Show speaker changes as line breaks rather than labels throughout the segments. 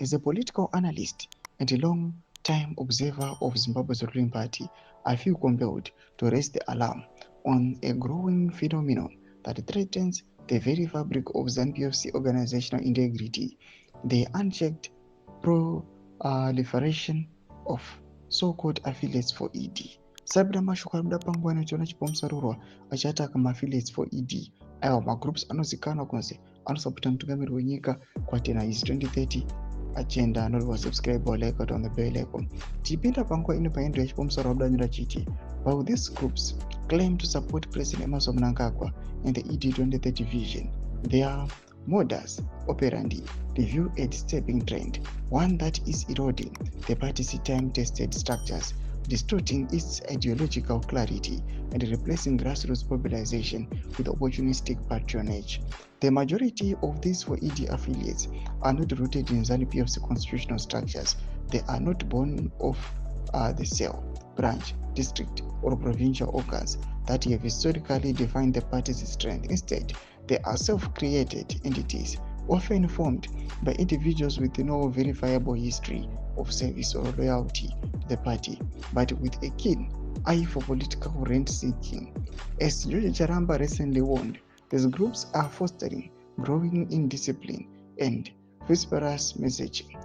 As a political analyst and a long-time observer of Zimbabwe's ruling party, I feel compelled to raise the alarm on a growing phenomenon that threatens the very fabric of ZANU-PF organizational integrity, the unchecked proliferation of so-called affiliates for ED. Sabida mashoko arikuda panguva chiona chipomusarurwa achataka ma-affiliates for ED. Aiwa magroups anozikanwa kunzi anosapota mutungamiriri wenyika kwatena his 2030 agenda. Not was subscribe or like it on the bell icon. Tipinda panguva ino paendo yachipomusarurwa kudanyura chiti, while these groups claim to support President Emerson Mnangagwa and the ED 2030 vision, their modus operandi reveal a disturbing trend, one that is eroding the party's time-tested structures, distorting its ideological clarity, and replacing grassroots mobilization with opportunistic patronage. The majority of these 4ED affiliates are not rooted in ZANU-PF's constitutional structures. They are not born of the cell, branch, district, or provincial organs that have historically defined the party's strength. Instead, they are self-created entities, often formed by individuals with no verifiable history of service or loyalty to the party, but with a keen eye for political rent-seeking. As George Charamba recently warned, these groups are fostering growing indiscipline and vociferous messaging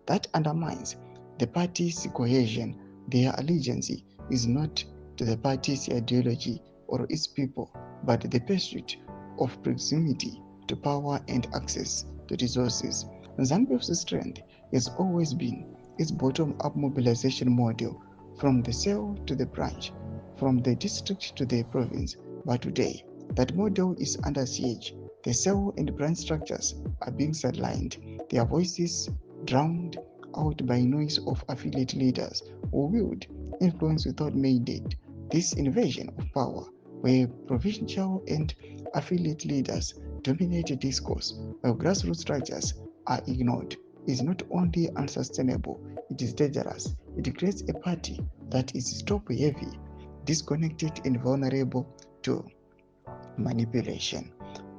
that undermines the party's cohesion. Their allegiance is not to the party's ideology or its people, but the pursuit of proximity to power and access to resources. ZANU-PF's strength has always been its bottom-up mobilization model, from the cell to the branch, from the district to the province. But today, that model is under siege. The cell and branch structures are being sidelined, their voices drowned out by noise of affiliate leaders who wield influence without mandate. This invasion of power, where provincial and affiliate leaders dominate discourse while grassroots structures are ignored, is not only unsustainable, it is dangerous. It creates a party that is top-heavy, disconnected, and vulnerable to manipulation.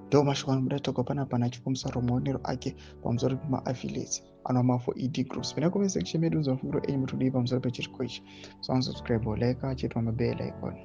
Ndo mashoko anodatoka pana chipomusarurwa maonero ake pamusoro pema-affiliates anoma for ED groups. Pena comment section medu unzwa mafungiro enyu mutudii pamusoro pechiriko ichi. So unsubscribe or like chitwa mabell icon.